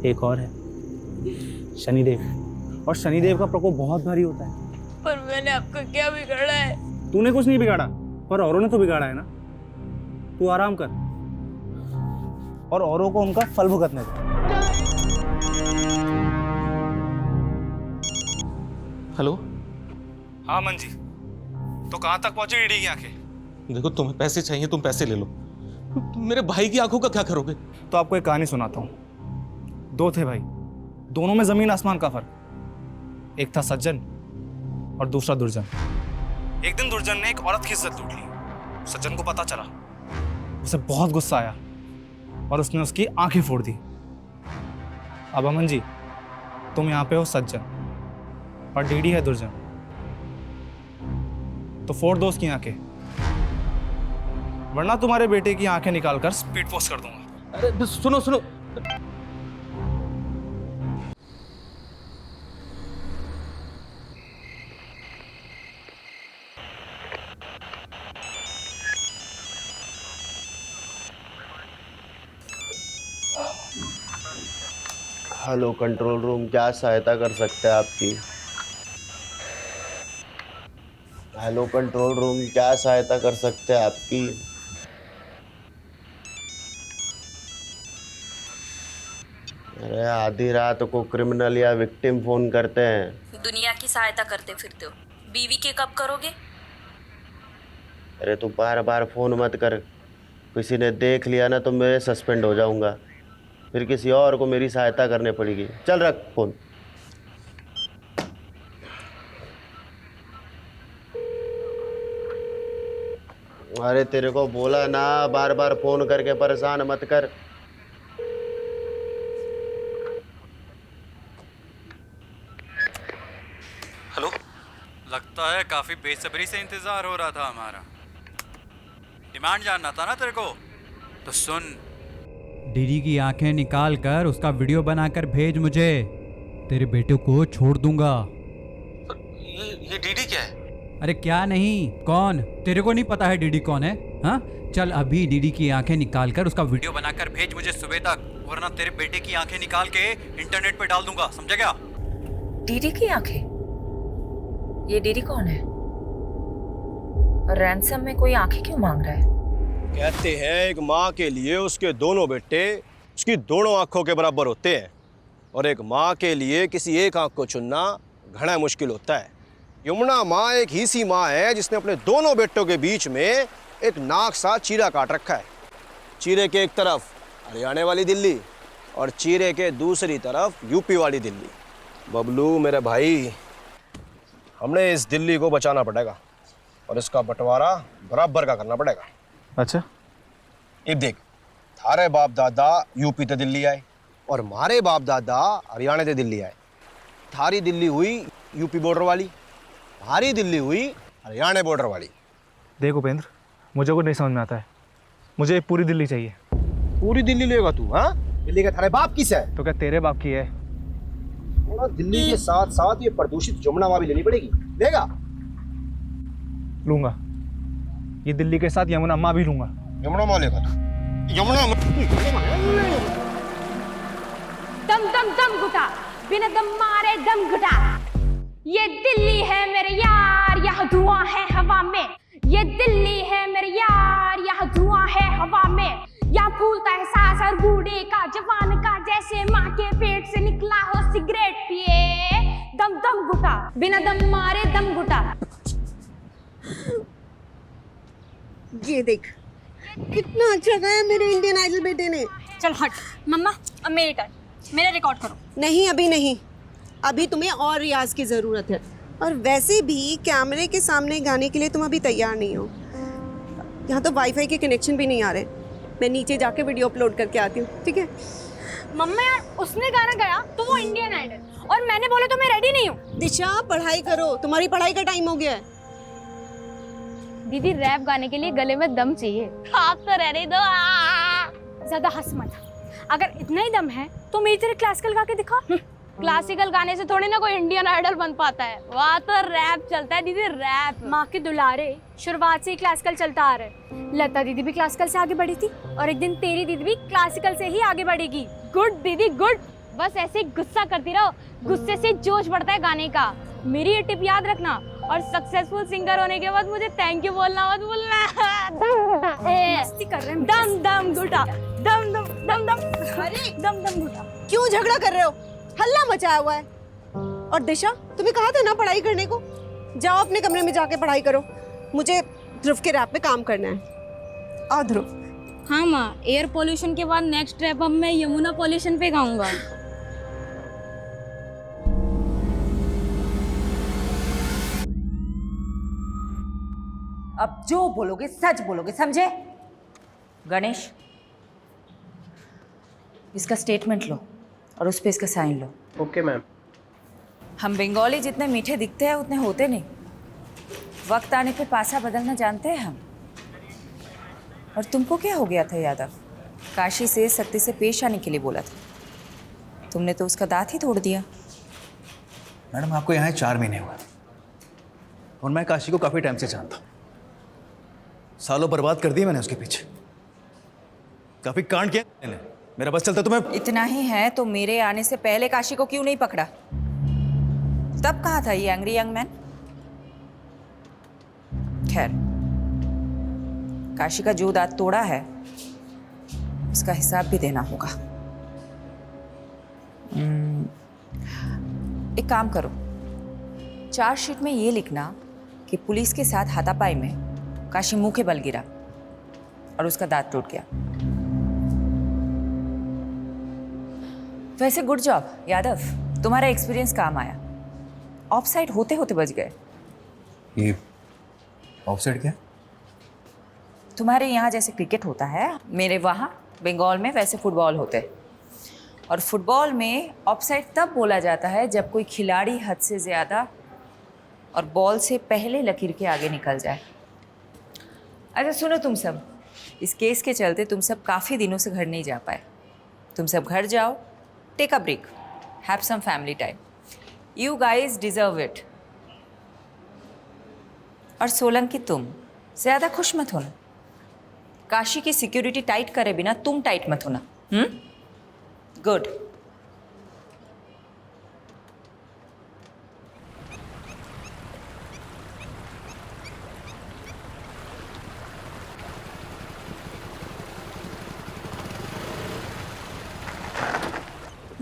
एक और है शनिदेव, और शनिदेव का प्रकोप बहुत भारी होता है। पर मैंने आपको क्या बिगाड़ा है? तूने कुछ नहीं बिगाड़ा, पर औरों ने तो बिगाड़ा है ना। तू आराम कर और औरों को उनका फल भुगतने दे। हेलो। हाँ मंजी, तो कहाँ तक पहुंची ईडी की आंखें? देखो, तुम्हें पैसे चाहिए, तुम पैसे ले लो। मेरे भाई की आंखों का क्या करोगे? तो आपको एक कहानी सुनाता हूँ। दो थे भाई, दोनों में जमीन आसमान का फर्क। एक था सज्जन और दूसरा दुर्जन। एक दिन दुर्जन ने एक औरत की इज्जत लूट ली। सज्जन को पता चला, उसे बहुत गुस्सा आया और उसने उसकी आंखें फोड़ दी। अब अमन जी, तुम यहाँ पे हो सज्जन और डीडी है दुर्जन, तो फोड़ दो उसकी आंखें, वरना तुम्हारे बेटे की आंखें निकालकर स्पीड पोस्ट कर दूंगा। अरे सुनो सुनो। हेलो कंट्रोल रूम, क्या सहायता कर सकते हैं आपकी? हेलो कंट्रोल रूम, क्या सहायता कर सकते हैं आपकी? अरे आधी रात को क्रिमिनल या विक्टिम फोन करते हैं। दुनिया की सहायता करते फिरते हो, बीवी के कब करोगे? अरे तू बार बार फोन मत कर, किसी ने देख लिया ना तो मैं सस्पेंड हो जाऊंगा, फिर किसी और को मेरी सहायता करनी पड़ेगी। चल रख फोन। अरे तेरे को बोला ना, बार बार फोन करके परेशान मत कर। हेलो। लगता है काफी बेसब्री से इंतजार हो रहा था हमारा। डिमांड जानना था ना तेरे को, तो सुन। डीडी की आंखें निकाल कर उसका वीडियो बनाकर भेज मुझे, तेरे बेटे को छोड़ दूंगा। ये डीडी क्या है? अरे क्या नहीं, कौन? तेरे को नहीं पता है डीडी कौन है? हाँ, चल अभी डीडी की आंखें निकाल कर उसका वीडियो बनाकर भेज मुझे सुबह तक, वरना तेरे बेटे की आंखें निकाल के इंटरनेट पे डाल दूंगा, समझा क्या? डीडी की आंखें? ये डीडी कौन है? और रैंसम में कोई आंखें क्यों मांग रहा है? कहते हैं एक माँ के लिए उसके दोनों बेटे उसकी दोनों आंखों के बराबर होते हैं, और एक माँ के लिए किसी एक आंख को चुनना घना मुश्किल होता है। यमुना माँ एक ही सी माँ है जिसने अपने दोनों बेटों के बीच में एक नाक सा चीरा काट रखा है। चीरे के एक तरफ हरियाणा वाली दिल्ली और चीरे के दूसरी तरफ यूपी वाली दिल्ली। बबलू मेरे भाई, हमने इस दिल्ली को बचाना पड़ेगा और इसका बंटवारा बराबर का करना पड़ेगा। अच्छा, अब देख, थारे बाप दादा यूपी ते दिल्ली आए और मारे बाप दादा हरियाणा ते दिल्ली आए। थारी दिल्ली हुई यूपी बॉर्डर वाली, हमारी दिल्ली हुई हरियाणा बॉर्डर वाली। देख उपेंद्र, मुझे कुछ नहीं समझ में आता है, मुझे पूरी दिल्ली चाहिए। पूरी दिल्ली लेगा तू? हाँ, दिल्ली का थारे बाप किस है? तो क्या तेरे बाप की है? दिल्ली के साथ साथ ये प्रदूषित जमुना माँ भी लेनी पड़ेगी। लेगा? लूंगा, ये दिल्ली के साथ यमुना माँ भी लूंगा। यमुना माँ लेगा तू? यमुना दम दम दम घुटा, बिना दम मारे दम घुटा। ये दिल्ली है मेरे यार, यहाँ धुआं है हवा में। ये दिल्ली है मेरे यार, यहाँ धुआं है हवा में। यहाँ फूलता है सांस और बूढ़े का जवान का, जैसे माँ के पेट से निकला हो सिगरेट पिए। दम दम घुटा, बिना दम मारे दम घुटा। ये देख, कितना अच्छा गाया मेरे इंडियन आइडल बेटे ने। चल हट मम्मा, अब मेरी टर्न, मेरा रिकॉर्ड करो। नहीं, अभी नहीं, अभी तुम्हें और रियाज की ज़रूरत है। और वैसे भी कैमरे के सामने गाने के लिए तुम अभी तैयार नहीं हो। यहाँ तो वाईफाई के कनेक्शन भी नहीं आ रहे। मैं नीचे जाके वीडियो अपलोड करके आती हूँ, ठीक है? मम्मा यार, उसने गाना गाया तो वो इंडियन आइडल, और मैंने बोला तो मैं रेडी नहीं हूँ। दिशा, पढ़ाई करो, तुम्हारी पढ़ाई का टाइम हो गया है। दीदी, रैप गाने के लिए गले में दम चाहिए। हाँ तो रहने दो, ज्यादा हंस मत। अगर इतना ही दम है तो मेरी तरह क्लासिकल गा के दिखा। क्लासिकल गाने से थोड़ी ना कोई इंडियन आइडल बन पाता है, वहाँ तो रैप चलता है दीदी, रैप। माँ के दुलारे शुरुआत से ही क्लासिकल चलता आ रहा है। लता दीदी भी क्लासिकल से आगे बढ़ी थी, और एक दिन तेरी दीदी भी क्लासिकल से ही आगे बढ़ेगी। गुड दीदी गुड। बस ऐसे ही गुस्सा करती रहो, गुस्से से जोश बढ़ता है गाने का। मेरी ये टिप याद रखना, और सक्सेसफुल सिंगर होने के बाद मुझे थैंक यू बोलना मत भूलना। मस्ती कर रहे हैं। दम दम घुटा, दम दम दम दम, अरे दम दम घुटा। क्यों झगड़ा कर रहे हो? हल्ला मचाया हुआ है। और दिशा, तुम्हें कहा था ना पढ़ाई करने को, जाओ अपने कमरे में जाके पढ़ाई करो। मुझे ध्रुव के रैप पे काम करना है। आओ ध्रुव। हाँ माँ, एयर पोल्यूशन के बाद नेक्स्ट रैप अब मैं यमुना पोल्यूशन पे गाऊंगा। अब जो बोलोगे सच बोलोगे, समझे? गणेश, इसका स्टेटमेंट लो और उस पर इसका साइन लो। Okay ma'am. हम बंगाली जितने मीठे दिखते हैं उतने होते नहीं। वक्त आने पे पासा बदलना जानते हैं हम। और तुमको क्या हो गया था यादव? काशी से सत्य से पेश आने के लिए बोला था, तुमने तो उसका दांत ही तोड़ दिया। मैडम, आपको यहाँ 4 महीने हुए और मैं काशी को काफ़ी टाइम से जानता हूँ। सालों बर्बाद कर दिए मैंने उसके पीछे, काफ़ी कांड किया मैंने। मेरा बस चलता तो मैं... इतना ही है तो मेरे आने से पहले काशी को क्यों नहीं पकड़ा? तब कहाँ था ये एंग्री यंग मैन? खैर, काशी का जो दांत तोड़ा है उसका हिसाब भी देना होगा। एक काम करो, चार्जशीट में ये लिखना कि पुलिस के साथ हाथापाई में काशी मुंह के बल गिरा और उसका दांत टूट गया। वैसे गुड जॉब यादव, तुम्हारा एक्सपीरियंस काम आया। ऑफसाइड होते होते बच गए। ये ऑफसाइड क्या? तुम्हारे यहाँ जैसे क्रिकेट होता है, मेरे वहाँ बंगाल में वैसे फुटबॉल होते हैं। और फुटबॉल में ऑफसाइड तब बोला जाता है जब कोई खिलाड़ी हद से ज़्यादा और बॉल से पहले लकीर के आगे निकल जाए। अच्छा सुनो तुम सब, इस केस के चलते तुम सब काफ़ी दिनों से घर नहीं जा पाए। तुम सब घर जाओ, take a break, have some family time. You guys deserve it. और सोलंकी, तुम ज़्यादा खुश मत होना। काशी की सिक्योरिटी टाइट करे बिना तुम टाइट मत होना। गुड।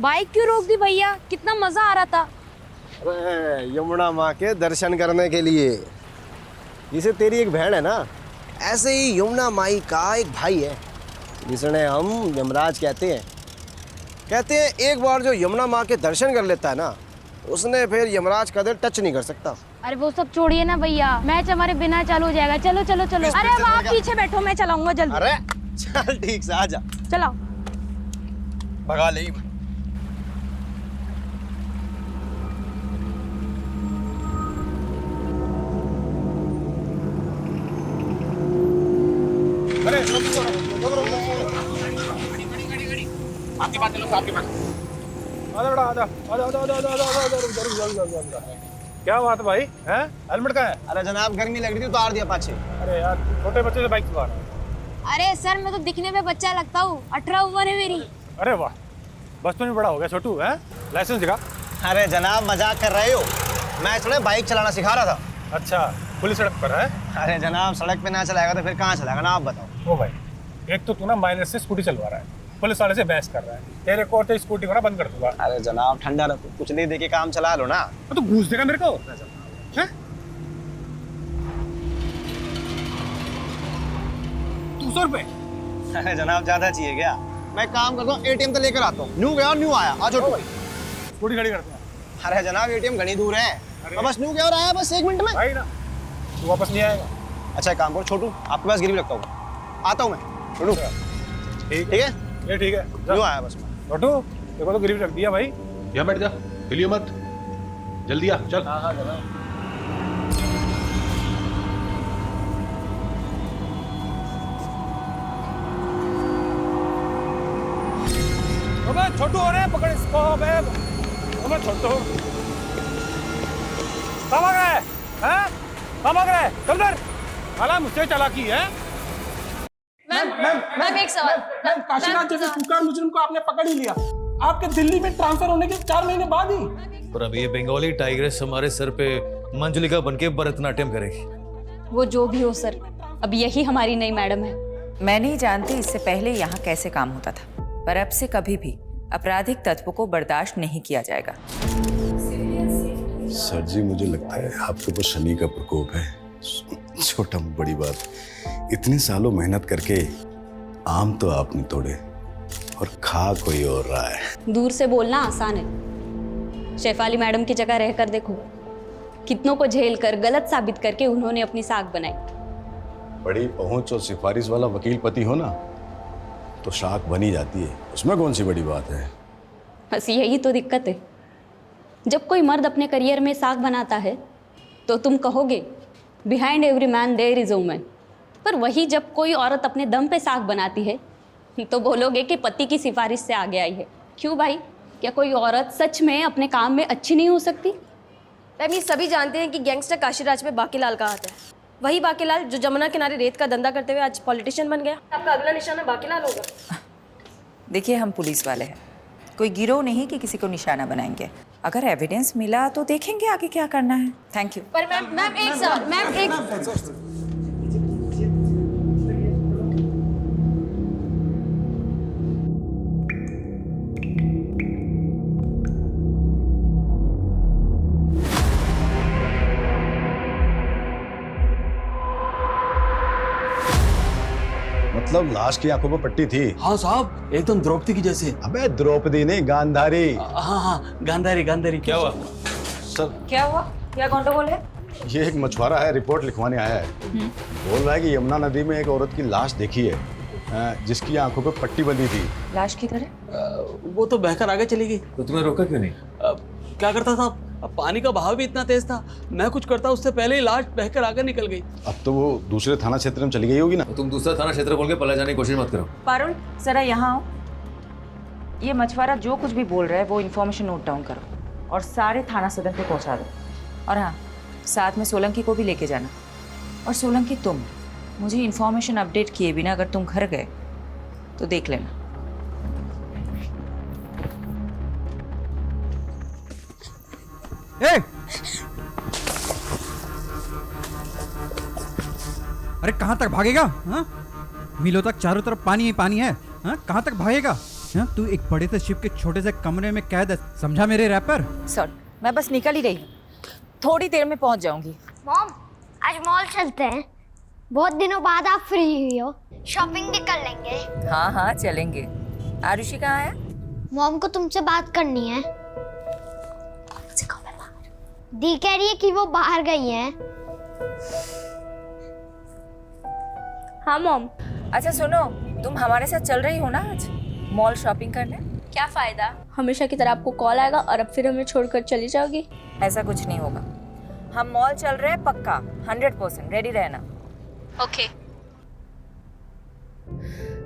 बाइक क्यों रोक दी भैया? कितना मजा आ रहा था। अरे यमुना माँ के दर्शन करने के लिए। जिसे तेरी एक बहन है ना, ऐसे ही यमुना माई का एक भाई है जिसने हम यमराज कहते हैं। एक बार जो यमुना माँ के दर्शन कर लेता है ना, उसने फिर यमराज कदर टच नहीं कर सकता। अरे वो सब छोड़िए ना भैया, मैच हमारे बिना चालू हो जाएगा। चलो चलो चलो। अरे अब आप पीछे बैठो, मैं चलाऊंगा जल्दी। अरे चल ठीक से आजा। चलाओ। भगा ले। अरे आपके पास चलो, आपके पास। आजा बेटा, आजा आजा आजा आजा आजा आजा आजा। क्या बात है भाई, हैं? हेलमेट कहाँ है? अरे जनाब, गर्मी लग रही थी, उतार दिया पाछे। अरे यार, छोटे बच्चे से बाइक चला रहा है। अरे सर, मैं तो दिखने में बच्चा लगता हूँ, 18 उम्र है मेरी। अरे वाह, बचपन में बड़ा हो गया छोटू, है? लाइसेंस दिखा। अरे जनाब, मजाक कर रहे हो? मैं थोड़ा बाइक चलाना सिखा रहा था। अच्छा, पुलिस सड़क पर है? अरे जनाब, सड़क पे ना चलाएगा तो फिर कहाँ चलाएगा ना, आप बताओ। ओ भाई, एक तो तू ना माइनर से स्कूटी चलवा रहा है, पुलिस वाले से बहस कर रहा है। तेरे को तो स्कूटी को ना बंद कर दूंगा। अरे जनाब, ठंडा रखो, कुछ नहीं देके काम चला लो ना। तो घूस देगा मेरे को, हैं? 200 रुपए? अरे जनाब, ज्यादा चाहिए क्या? मैं काम करता हूँ, एटीएम तो लेकर आता हूँ। न्यू गया और न्यू आया। आ छोटू। स्कूटी खड़ी करते हैं। अरे जनाब, एटीएम घनी दूर है। बस न्यू गया और आया, बस 1 मिनट में। भाई ना, तू वापस नहीं आएगा। अच्छा एक काम करो छोटू, आपके पास गिरवी रखता हूँ, आता हूँ मैं। छोटू ठीक है? ये ठीक है। न्यू आया बस। छोटू, देखो तो गिरवी रख दिया भाई। यहाँ बैठ जा, हिलियो मत, जल्दी आ, चल। हाँ हाँ जनाब। अबे छोटू, हो रहे पकड़ इसको। अबे छोटू, कहाँ भाग रहा है? हैं? कहाँ भाग रहा है? चल इधर। हालांकि मुझसे चालाकी है। मैम एक सवाल। काशीनाथ जैसे कुकर मुजरिम को आपने पकड़ ही लिया, आपके दिल्ली में ट्रांसफर होने के 4 महीने बाद ही। पर अब ये बंगाली टाइग्रेस हमारे सर पे मंजुलिका बनके भरतनाट्यम करेगी। वो जो भी हो सर, अब यही हमारी नई मैडम है। मैं नहीं जानती इससे पहले यहाँ कैसे काम होता था, पर अब से कभी भी आपराधिक तत्व को बर्दाश्त नहीं किया जाएगा। सर जी, मुझे लगता है आपके ऊपर शनि का प्रकोप है। छोटा बड़ी बात, इतने सालों मेहनत करके आम तो आपने तोड़े और खा कोई और रहा है। दूर से बोलना आसान है, शेफाली मैडम की जगह रहकर देखो, कितनों को झेल कर गलत साबित करके उन्होंने अपनी साख बनाई। बड़ी पहुंच और सिफारिश वाला वकील पति हो ना तो शाख बनी जाती है, उसमें कौन सी बड़ी बात है। बस यही तो दिक्कत है, जब कोई मर्द अपने करियर में साख बनाता है तो तुम कहोगे behind every man there is a woman, पर वही जब कोई औरत अपने दम पे साख बनाती है तो बोलोगे कि पति की सिफारिश से आगे आई है। क्यों भाई, क्या कोई औरत सच में अपने काम में अच्छी नहीं हो सकती? मैम, ये सभी जानते हैं कि गैंगस्टर काशीराज में बाकीलाल का हाथ है। वही बाकीलाल जो जमुना किनारे रेत का धंधा करते हुए आज पॉलिटिशियन बन गया। आपका अगला निशाना बाकीलाल होगा। देखिए, हम पुलिस वाले हैं, कोई गिरोह नहीं कि किसी को निशाना बनाएंगे। अगर एविडेंस मिला तो देखेंगे आगे क्या करना है। Thank you. पर मैम एक सवाल, मैम एक मतलब लाश की आंखों पर पट्टी थी? हाँ साहब, एकदम द्रौपदी की जैसे। अबे द्रौपदी नहीं, गांधारी। हाँ, गांधारी गांधारी। क्या हुआ सर? क्या हुआ? क्या गंडगोल है? ये एक मछुआरा है, रिपोर्ट लिखवाने आया है। बोल रहा है कि यमुना नदी में एक औरत की लाश देखी है जिसकी आंखों पर पट्टी बंधी थी। लाश की तरह? वो तो बहकर आगे चली गई। तो तुम्हें रोका क्यों नहीं? क्या करता था, अब पानी का बहाव भी इतना तेज था, मैं कुछ करता उससे पहले ही लाश बहकर आगे निकल गई। अब तो वो दूसरे थाना क्षेत्र में चली गई होगी ना। तो तुम दूसरा थाना क्षेत्र बोल के पला जाने की कोशिश मत करो। पारुल, जरा यहाँ आओ। ये मछुआरा जो कुछ भी बोल रहा है वो इन्फॉर्मेशन नोट डाउन करो और सारे थाना सदर पे पहुँचा दो। और हाँ, साथ में सोलंकी को भी लेके जाना। और सोलंकी, तुम मुझे इन्फॉर्मेशन अपडेट किए बिना अगर तुम घर गए तो देख लेना। ए! अरे कहाँ तक भागेगा? हाँ? मीलों तक चारों तरफ पानी ही पानी है। हाँ? कहाँ तक भागेगा? हाँ? तू एक बड़े से शिप के छोटे से कमरे में कैद है, समझा मेरे रैपर? सर, मैं बस निकल ही रही हूँ, थोड़ी देर में पहुँच जाऊंगी। मॉम, आज मॉल चलते हैं, बहुत दिनों बाद आप फ्री हुई हो, शॉपिंग भी कर लेंगे। हाँ हाँ चलेंगे। आरुषि कहाँ है? मॉम को तुमसे बात करनी है। दी कह रही है कि वो बाहर गई हैं। हाँ मॉम। अच्छा सुनो, तुम हमारे साथ चल रही हो ना आज मॉल शॉपिंग करने? क्या फायदा, हमेशा की तरह आपको कॉल आएगा और अब फिर हमें छोड़कर चली जाओगी? ऐसा कुछ नहीं होगा, हम मॉल चल रहे हैं पक्का, 100%। रेडी रहना। ओके।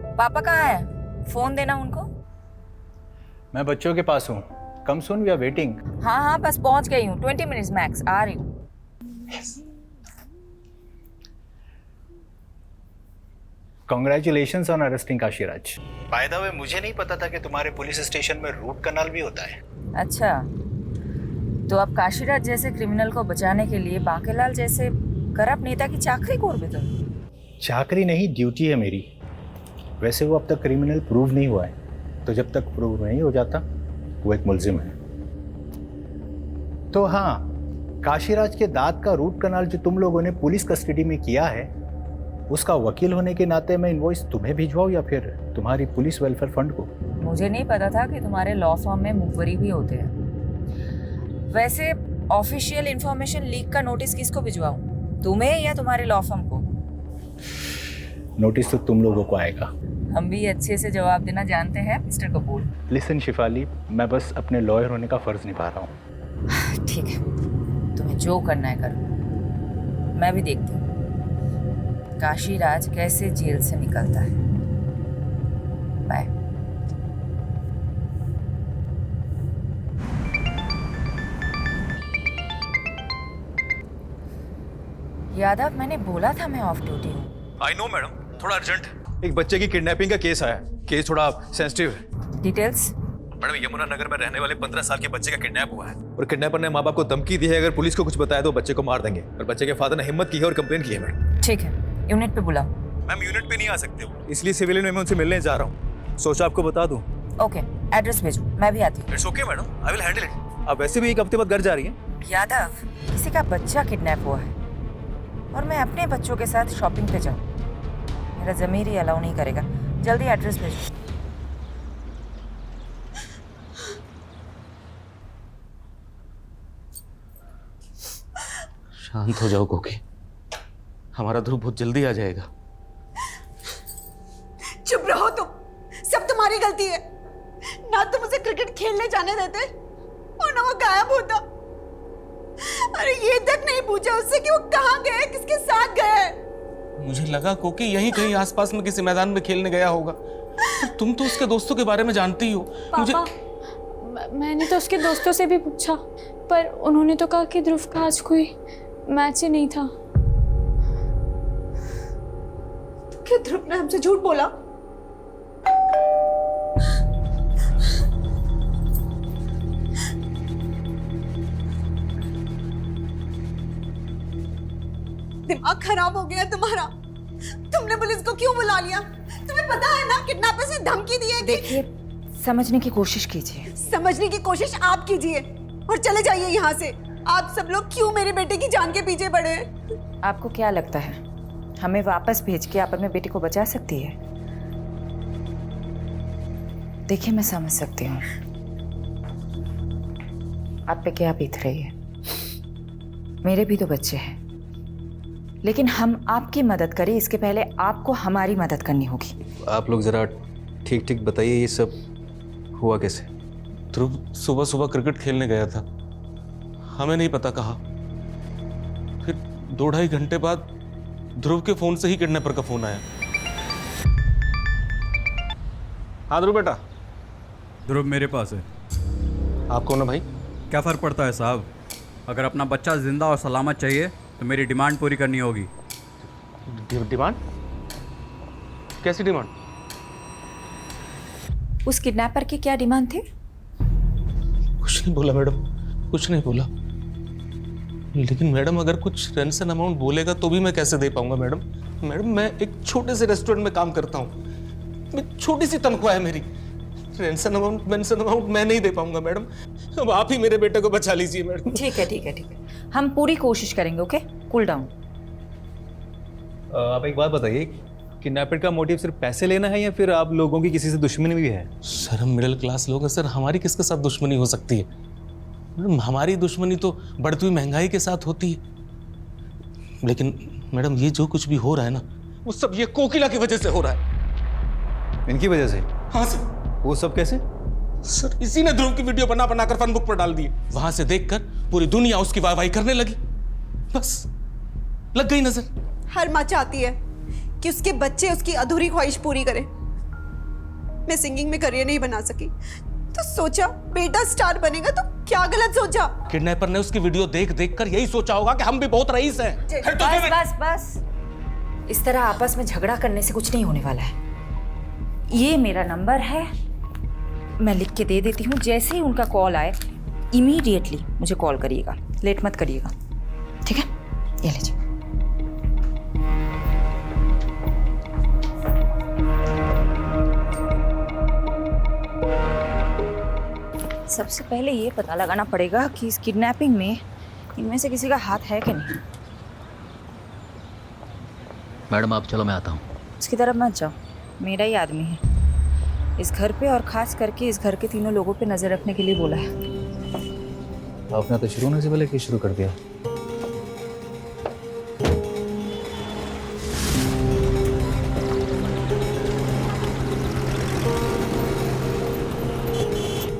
पापा कहाँ है? फोन देना उनको। मैं बच्चों के पास हूँ, कम सून, वी आर वेटिंग। हाँ हाँ, बस पहुँच गई हूँ, 20 मिनट्स मैक्स, आ रही हूँ। Congratulations on arresting Kashiraj. By the way, मुझे नहीं पता था कि तुम्हारे पुलिस स्टेशन में रूट कनाल भी होता है। अच्छा, तो अब काशीराज जैसे क्रिमिनल को बचाने के लिए बांकेलाल जैसे करप्ट नेता की चाकरी कोर तुम? चाकरी नहीं, ड्यूटी है मेरी। वैसे वो अब तक क्रिमिनल प्रूव नहीं हुआ है, तो जब तक प्रूव नहीं हो जाता वो एक मुलजिम है। तो हाँ, काशीराज के दांत का रूट कनाल जो तुम लोगों ने पुलिस कस्टडी में किया है, उसका वकील होने के नाते मैं इनवॉइस तुम्हें भिजवाऊं या फिर तुम्हारी पुलिस वेलफेयर फंड को? मुझे नहीं पता था कि तुम्हारे लॉ फर्म में मुखबरी भी होते हैं। वैसे ऑफिशियल इंफॉर्मेशन लीक का नोटिस किसको भिजवाऊं, तुम्हें या तुम्हारे लॉ फर्म को? नोटिस तो तुम लोगों को आएगा। हम भी अच्छे से जवाब देना जानते हैं मिस्टर कपूर। लिसन शिफाली, मैं बस अपने लॉयर होने का फर्ज निभा रहा हूँ। ठीक है, तुम्हें जो करना है करो, मैं भी देखती हूँ काशीराज कैसे जेल से निकलता है। बाय। यादव, मैंने बोला था मैं ऑफ ड्यूटी हूँ। आई नो मैडम, थोड़ा अर्जेंट। एक बच्चे की किडनैपिंग का केस आया, केस थोड़ा सेंसिटिव है। डिटेल्स? मैडम यमुना नगर में रहने वाले 15 साल के बच्चे का किडनैप हुआ है और किडनैपर ने माँ बाप को धमकी दी है अगर पुलिस को कुछ बताया तो बच्चे को मार देंगे। और बच्चे के फादर ने हिम्मत की है और कंप्लेन की है मैम। ठीक है, यूनिट पे बुलाओ। मैम यूनिट पे नहीं आ सकते हो, इसलिए सिविलियन में मैं उनसे मिलने जा रहा हूँ। सोचा आपको बता दूँ। ओके, एड्रेस भेजो, मैं भी आती हूँ। It's okay madam, I will handle it. आप वैसे भी एक हफ्ते बाद घर जा रही हैं। यादव, किसी का बच्चा किडनैप हुआ है और मैं अपने बच्चों के साथ शॉपिंग पे जाऊँ, मेरा ज़मीर ही अलाउ नहीं करेगा। जल्दी एड्रेस भेजो। शांत हो जाओ कोकी, हमारा ध्रुव बहुत जल्दी आ जाएगा। चुप रहो तुम, सब तुम्हारी गलती है। ना तुम उसे क्रिकेट खेलने जाने देते और ना वो गायब होता। अरे ये तक नहीं पूछा उससे कि वो कहाँ गए, किसके साथ गए। मुझे लगा कोकी यहीं कहीं आसपास में किसी मैदान में खेलने गया होगा। तुम तो उसके दोस्तों के बारे में जानती ही हो। पापा, मैंने तो उसके दोस्तों से भी पूछा पर उन्होंने तो कहा कि ध्रुव का आज कोई मैच ही नहीं था। क्या ध्रुव ने हमसे झूठ बोला? दिमाग खराब हो गया तुम्हारा। तुमने पुलिस को क्यों बुला लिया? तुम्हें पता है ना किडनैपर से धमकी दी है। देखिए, समझने की कोशिश कीजिए। समझने की कोशिश आप कीजिए और चले जाइए यहाँ से। आप सब लोग क्यों मेरे बेटे की जान के पीछे पड़े हैं? आपको क्या लगता है हमें वापस भेज के आप अपने बेटे को बचा सकती है? देखिए, मैं समझ सकती हूँ आप पे क्या बीत रही है। मेरे भी तो बच्चे हैं, लेकिन हम आपकी मदद करें इसके पहले आपको हमारी मदद करनी होगी। आप लोग जरा ठीक ठीक बताइए ये सब हुआ कैसे? ध्रुव सुबह सुबह क्रिकेट खेलने गया था, हमें नहीं पता कहा। फिर 2-2.5 घंटे बाद ध्रुव के फोन से ही किडनैपर का फोन आया। हाँ ध्रुव बेटा। ध्रुव मेरे पास है। आप कौन है भाई? क्या फ़र्क पड़ता है साहब, अगर अपना बच्चा जिंदा और सलामत चाहिए तो मेरी डिमांड पूरी करनी होगी। डिमांड? कैसी डिमांड? उस किडनैपर की क्या डिमांड थी? कुछ नहीं बोला मैडम, कुछ नहीं बोला। लेकिन मैडम अगर कुछ रेंसन अमाउंट बोलेगा तो भी मैं कैसे दे पाऊंगा मैडम? मैडम मैं एक छोटे से रेस्टोरेंट में काम करता हूँ, छोटी सी तनख्वाह है मेरी। रेंसन अमाउंट मैं नहीं दे पाऊंगा मैडम। अब आप ही मेरे बेटे को बचा लीजिए मैडम। ठीक है ठीक है ठीक है, हम पूरी कोशिश करेंगे। Okay, cool down. आप एक बात बताइए, किडनैपर का मोटिव सिर्फ पैसे लेना है या फिर आप लोगों की किसी से दुश्मनी भी है? सर हम मिडिल क्लास लोग हैं सर, हमारी किसके साथ दुश्मनी हो सकती है? मैडम हमारी दुश्मनी तो बढ़ती हुई महंगाई के साथ होती है। लेकिन मैडम ये जो कुछ भी हो रहा है ना, वो सब ये कोकिला की वजह से हो रहा है। इनकी वजह से? हाँ सर। वो सब कैसे? सर इसी ने ध्रुव की वीडियो बना कर फन बुक पर डाल दी। वहां से देखकर पूरी दुनिया उसकी वाहवाही करने लगी, बस लग गई नजर। हर माँ चाहती है कि उसके बच्चे उसकी अधूरी ख्वाहिश पूरी करें। मैं सिंगिंग में करियर नहीं बना सकी तो सोचा बेटा स्टार बनेगा, तो क्या गलत सोचा? किडनैपर ने उसकी वीडियो देख कर यही सोचा होगा कि हम भी बहुत रईस हैं। बस बस बस, इस तरह आपस में झगड़ा करने से कुछ नहीं होने वाला है। ये मेरा नंबर है, मैं लिख के दे देती हूँ। जैसे ही उनका कॉल आए इमीडिएटली मुझे कॉल करिएगा, लेट मत करिएगा, ठीक है? ये लीजिए। सबसे पहले ये पता लगाना पड़ेगा कि इस किडनैपिंग में इनमें से किसी का हाथ है कि नहीं। मैडम आप चलो, मैं आता हूँ। उसकी तरफ मत जाओ, मेरा ही आदमी है। इस घर पे और खास करके इस घर के तीनों लोगों पे नजर रखने के लिए बोला है। आपने तो शुरू होने से पहले शुरू कर दिया।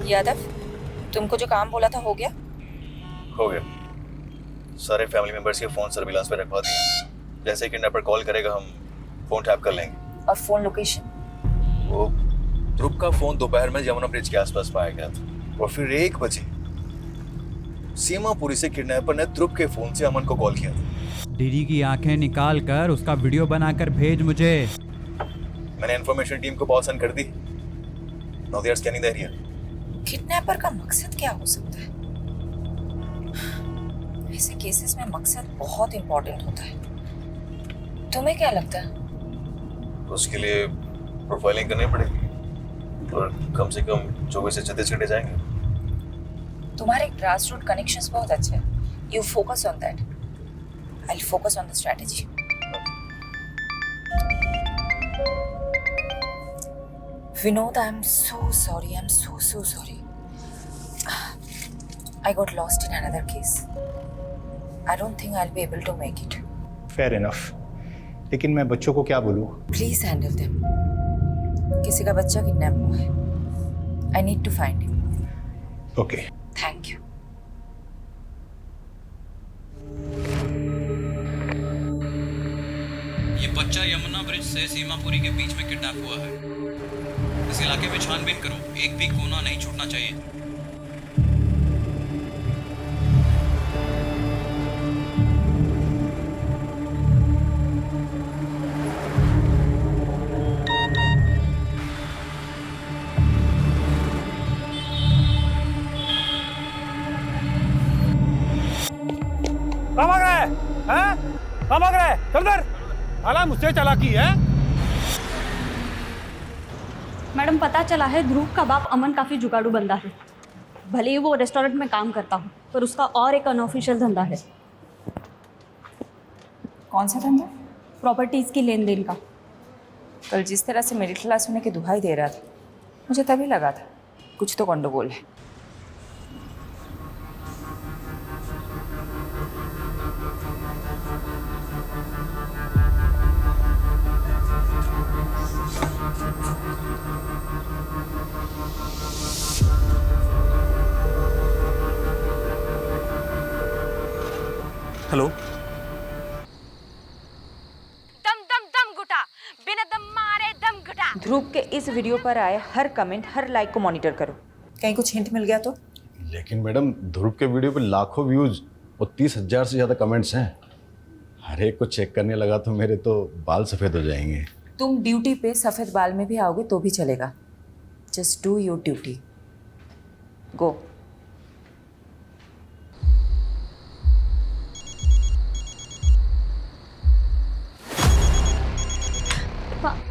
यादव, तुमको जो काम बोला था हो गया? हो गया। सारे फैमिली मेंबर्स के फोन सर्विलांस पे रखवा दिए। जैसे ही किडनैपर कॉल करेगा हम फोन टैप कर लेंगे। और फोन लोकेशन? वो ध्रुव का फोन दोपहर में यमुना ब्रिज के आसपास पाया गया था और फिर 1 बजे सीमापुरी से किडनैपर ने ध्रुव के फोन से अमन को कॉल किया था। डीडी की आंखें निकाल कर उसका वीडियो बनाकर भेज मुझे। मैंने इन्फॉर्मेशन टीम को कॉल सेंड कर दी। Now they are scanning the area. Kidnapper का मकसद क्या हो सकता है? ऐसे केसेस में मकसद बहुत इंपॉर्टेंट होता है। तुम्हें क्या लगता है? उसके लिए प्रोफाइलिंग करनी पड़ेगी और कम से कम 24 से 36 घंटे जाएंगे। तुम्हारे ग्रास रूट कनेक्शंस बहुत अच्छे हैं। You focus on that. I will focus on the strategy. Vinod, I'm so sorry. I'm so sorry. I got lost in another case. I don't think I'll be able to make it. Fair enough. लेकिन मैं बच्चों को क्या बोलूँ? Please handle them. किसी का बच्चा kidnap हुआ है. I need to find him. Okay. Thank you. ये बच्चा यमुना ब्रिज से सीमापुरी के बीच में किडनैप हुआ है। इस इलाके में छानबीन करो, एक भी कोना नहीं छूटना चाहिए। कहाँ भाग रहा है? हैं? कहाँ भाग रहा है? चल इधर। साला मुझसे चालाकी है। मैडम पता चला है ध्रुव का बाप अमन काफ़ी जुगाड़ू बंदा है। भले ही वो रेस्टोरेंट में काम करता हो पर उसका और एक अनऑफिशियल धंधा है। कौन सा धंधा? प्रॉपर्टीज़ की लेन देन का। कल जिस तरह से मिडिल क्लास होने की दुहाई दे रहा था, मुझे तभी लगा था कुछ तो गंडगोल है। हेलो। दम दम दम घुटा, बिना दम मारे दम घुटा। ध्रुव के इस वीडियो पर आए हर कमेंट, हर लाइक को मॉनिटर करो। कहीं कुछ हिंट मिल गया तो? लेकिन मैडम ध्रुव के वीडियो पे लाखों व्यूज और 30,000 से ज़्यादा कमेंट्स हैं। हर एक को चेक करने लगा तो मेरे तो बाल सफ़ेद हो जाएंगे। तुम ड्यूटी पे सफ़ेद बाल में भी आओगे तो भी चलेगा। Just do your duty. Go.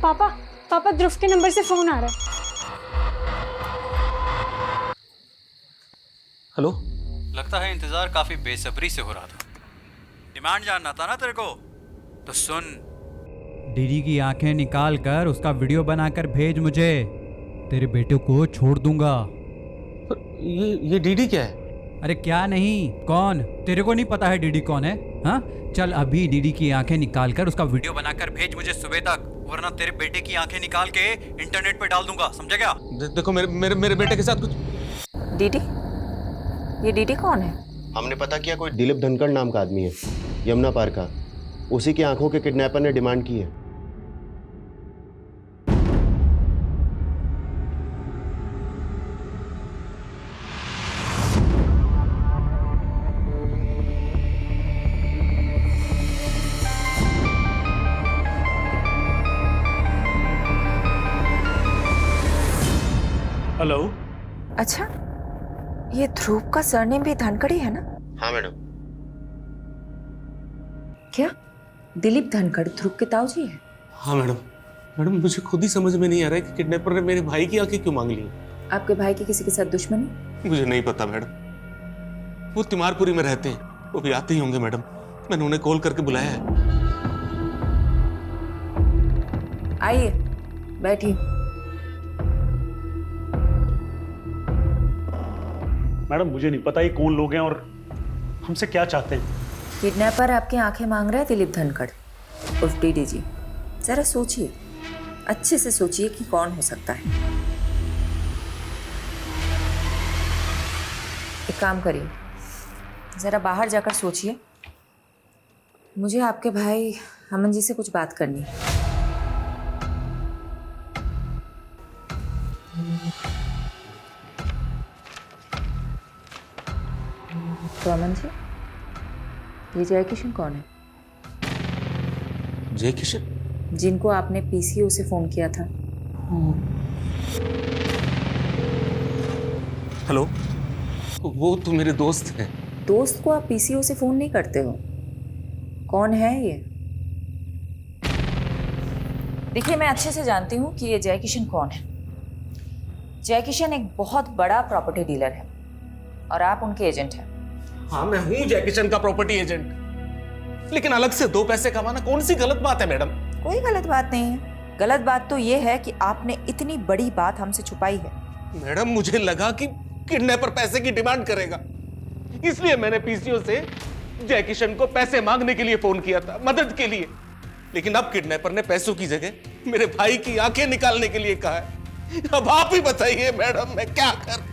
पापा ध्रुव के नंबर से फोन आ रहा है। हेलो। लगता है इंतजार काफी बेसब्री से हो रहा था। डिमांड जानना था ना तेरे को, तो सुन। डीडी की आंखें निकाल कर उसका वीडियो बनाकर भेज मुझे। तेरे बेटे को छोड़ दूंगा। ये डीडी क्या है? अरे क्या नहीं, कौन? तेरे को नहीं पता है डीडी कौन है? हाँ, चल अभी डीडी की आंखें निकाल कर उसका वीडियो बनाकर भेज मुझे सुबह तक, वरना तेरे बेटे की आंखें निकाल के इंटरनेट पे डाल दूंगा। समझा क्या? देखो मेरे बेटे के साथ कुछ। डीडी? ये डीडी कौन है? हमने पता किया, कोई दिलीप धनखड़ नाम का आदमी है, यमुना पार का। उसी की आंखों के किडनैपर ने डिमांड की है। हेलो। अच्छा, ये ध्रुव का सरनेम भी धनखड़ ही है ना? हाँ मैडम। क्या दिलीप धनखड़ ध्रुव के ताऊजी है? हाँ मैडम मुझे खुद ही समझ में नहीं आ रहा है कि किडनैपर ने मेरे भाई की आंखें क्यों मांग ली। आपके भाई की किसी के साथ दुश्मनी? मुझे नहीं पता मैडम। वो तिमारपुरी में रहते हैं, वो भी आते ही होंगे मैडम। मैंने उन्हें कॉल करके बुलाया है। आइए बैठिए। मैडम मुझे नहीं पता ये कौन लोग हैं और हमसे क्या चाहते हैं। किडनैपर आपकी आंखें मांग रहा है दिलीप धनखड़ उर्फ डीडी जी। जरा सोचिए, अच्छे से सोचिए कि कौन हो सकता है। एक काम करिए, जरा बाहर जाकर सोचिए। मुझे आपके भाई अमन जी से कुछ बात करनी है। तो अमन जी, ये जय किशन कौन है? जय किशन? जिनको आपने पीसीओ से फोन किया था। हेलो, वो तो मेरे दोस्त हैं। दोस्त को आप पीसीओ से फोन नहीं करते हो? कौन है ये? देखिए, मैं अच्छे से जानती हूँ कि ये जय किशन कौन है। जय किशन एक बहुत बड़ा प्रॉपर्टी डीलर है और आप उनके एजेंट हैं। हाँ, मैं हूँ जय किशन का प्रॉपर्टी एजेंट, लेकिन अलग से 2 पैसे कमाना कौन सी गलत बात है मैडम? कोई गलत बात नहीं है। गलत बात तो ये है कि आपने इतनी बड़ी बात हमसे छुपाई है। मैडम, मुझे लगा कि किडनैपर पैसे की डिमांड करेगा, इसलिए मैंने पीसीओ से जय किशन को पैसे मांगने के लिए फोन किया था, मदद के लिए। लेकिन अब किडनैपर ने पैसों की जगह मेरे भाई की आंखें निकालने के लिए कहा है। अब आप ही बताइए मैडम, मैं क्या करूं?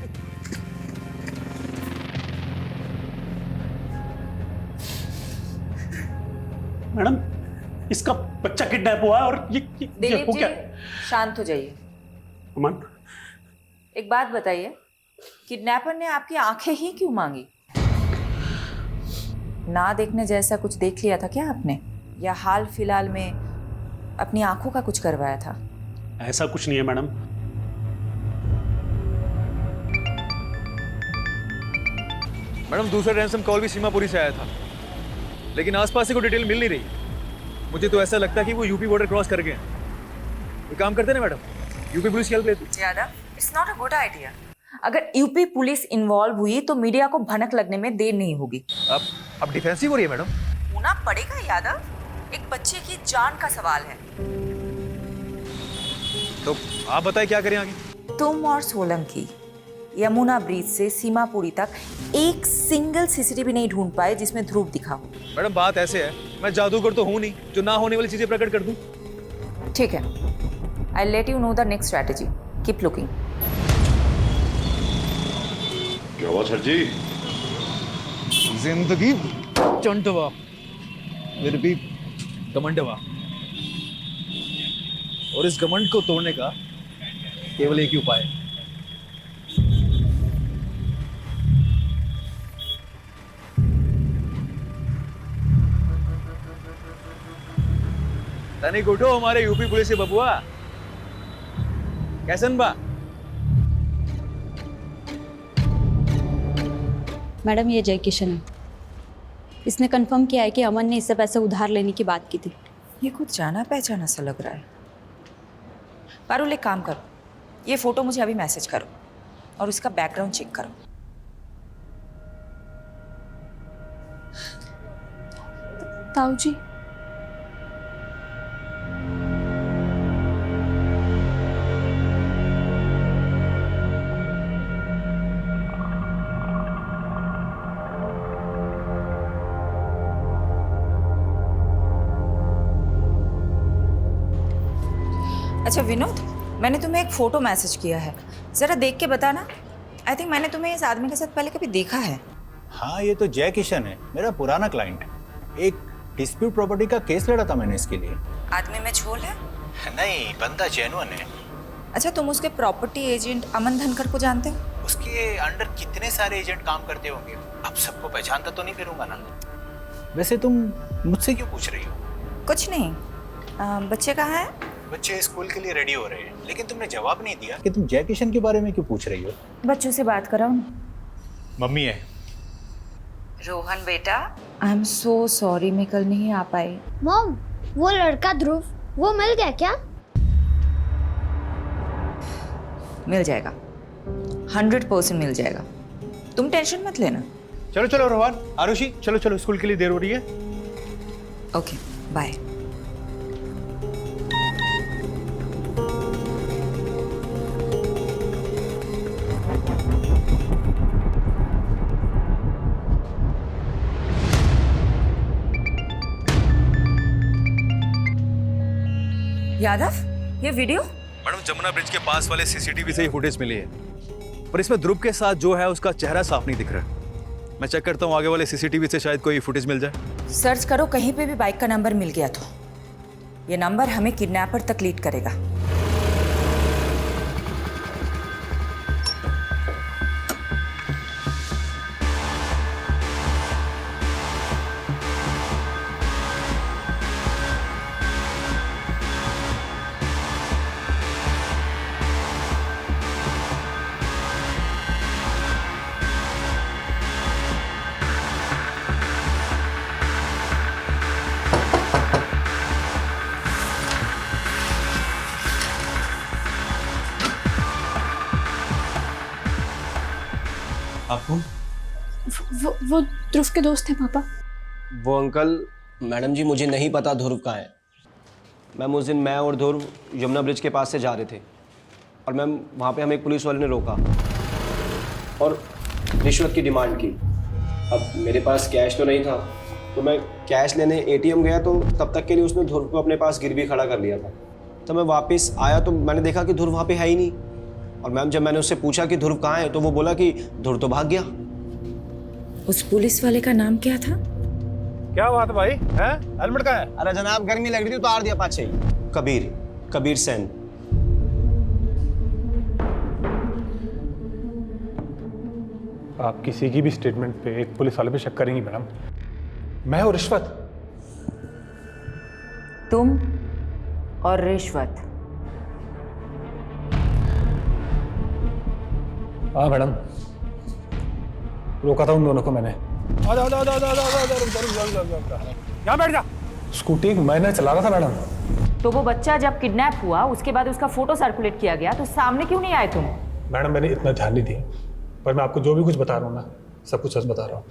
मैडम, इसका बच्चा किडनैप हुआ है और ये दिलीप हो जी, क्या? शांत हो जाइए। अमन, एक बात बताइए, किडनैपर ने आपकी आंखें ही क्यों मांगी? ना देखने जैसा कुछ देख लिया था क्या आपने, या हाल फिलहाल में अपनी आंखों का कुछ करवाया था? ऐसा कुछ नहीं है मैडम। मैडम, दूसरा रैंसम कॉल भी सीमापुरी से आया था, लेकिन आसपास से कोई डिटेल मिल नहीं रही। मुझे तो ऐसा लगता है कि वो यूपी बॉर्डर क्रॉस कर गए हैं। एक काम करते ना मैडम, यूपी पुलिस की हेल्प लेते। ज्यादा it's not a good idea. अगर यूपी पुलिस इन्वॉल्व हुई तो मीडिया को भनक लगने में देर नहीं होगी। अब डिफेंसिव हो रही है मैडम। होना पड़ेगा यादव, एक बच्चे की जान का सवाल है। तो आप बताएं क्या करें आगे? तुम और सोलंकी यमुना ब्रिज से सीमापुरी तक एक सिंगल सीसीटीवी नहीं ढूंढ पाए जिसमें ध्रुव दिखा हो। मैडम, बात ऐसे है, मैं जादूगर तो हूं नहीं जो ना होने वाली चीजें प्रकट कर दूं। ठीक है, I let you know the next strategy. Keep looking. क्या हुआ सर जी? जिंदगी चंटवा, फिर भी घमंडवा, और इस घमंड को तोड़ने का केवल एक ही उपाय है। तनिक उठो हमारे यूपी पुलिस के बबुआ। कैसन बा? मैडम, ये जय किशन है। इसने कंफर्म किया है कि अमन ने इससे पैसे उधार लेने की बात की थी। ये कुछ जाना पहचाना सा लग रहा है। पारुल, एक काम करो, ये फोटो मुझे अभी मैसेज करो और उसका बैकग्राउंड चेक करो। ताऊ जी, अच्छा विनोद, मैंने तुम्हें एक फ़ोटो मैसेज किया है, ज़रा देख के बताना। आई थिंक मैंने तुम्हें इस आदमी के साथ पहले कभी देखा है। हाँ, ये तो जय किशन है, मेरा पुराना क्लाइंट। एक डिस्प्यूट प्रॉपर्टी का केस लड़ा था मैंने इसके लिए। आदमी में झोल है? नहीं, बंदा जेन्युइन है। अच्छा, तुम उसके प्रॉपर्टी एजेंट अमन धनखड़ को जानते हो? उसके अंडर कितने सारे एजेंट काम करते होंगे, अब सबको पहचानता तो नहीं फिरूंगा ना। वैसे तुम मुझसे क्यों पूछ रही हो? कुछ नहीं। बच्चे कहाँ हैं? बच्चे स्कूल के लिए रेडी हो रहे हैं, लेकिन तुमने जवाब नहीं दिया कि तुम जय किशन के बारे में क्यों पूछ रही हो। बच्चों से बात कराओ ना। मम्मी है। रोहन बेटा, आई एम सो सॉरी, मैं कल नहीं आ पाई। मॉम, वो लड़का ध्रुव, वो मिल गया क्या? मिल जाएगा, 100% मिल जाएगा, तुम टेंशन मत लेना। चलो चलो रोहन, आरुषि, चलो चलो, स्कूल के लिए देर हो रही है। Okay, bye. यादव, ये वीडियो? मैडम, जमुना ब्रिज के पास वाले सीसीटीवी से ही फुटेज मिली है, पर इसमें ध्रुव के साथ जो है उसका चेहरा साफ नहीं दिख रहा। मैं चेक करता हूँ आगे वाले सीसीटीवी से शायद कोई फुटेज मिल जाए। सर्च करो, कहीं पे भी बाइक का नंबर मिल गया तो ये नंबर हमें किडनैपर तक लीड करेगा। आप कौन? वो ध्रुव के दोस्त हैं पापा। वो अंकल, मैडम जी मुझे नहीं पता ध्रुव कहाँ है। मैम उस दिन मैं और ध्रुव यमुना ब्रिज के पास से जा रहे थे और मैम वहाँ पे हमें एक पुलिस वाले ने रोका और रिश्वत की डिमांड की। अब मेरे पास कैश तो नहीं था तो मैं कैश लेने एटीएम गया, तो तब तक के लिए उसने ध्रुव को अपने पास गिरवी खड़ा कर लिया था। तो मैं वापस आया तो मैंने देखा कि ध्रुव वहाँ पे है ही नहीं। और मैम जब मैंने उससे पूछा कि ध्रुव कहाँ है तो वो बोला कि ध्रुव तो भाग गया। उस पुलिस वाले का नाम क्या था? क्या बात है भाई, हैं? हेलमेट कहाँ है? अरे जनाब गर्मी लग रही थी उतार दिया पाछे ही। कबीर सेन। आप किसी की भी स्टेटमेंट पे एक पुलिस वाले पे शक करेंगी मैडम? मैं और रिश्वत? तुम और रिश्वत? हाँ मैडम, रोका था उन दोनों को मैंने। यहाँ बैठ जा। स्कूटी मैंने चला रहा था मैडम। तो वो बच्चा जब किडनैप हुआ उसके बाद उसका फोटो सर्कुलेट किया गया, तो सामने क्यों नहीं आए तुम? मैडम मैंने इतना ध्यान नहीं दिया, पर मैं आपको जो भी कुछ बता रहा हूँ ना, सब कुछ सच बता रहा हूँ।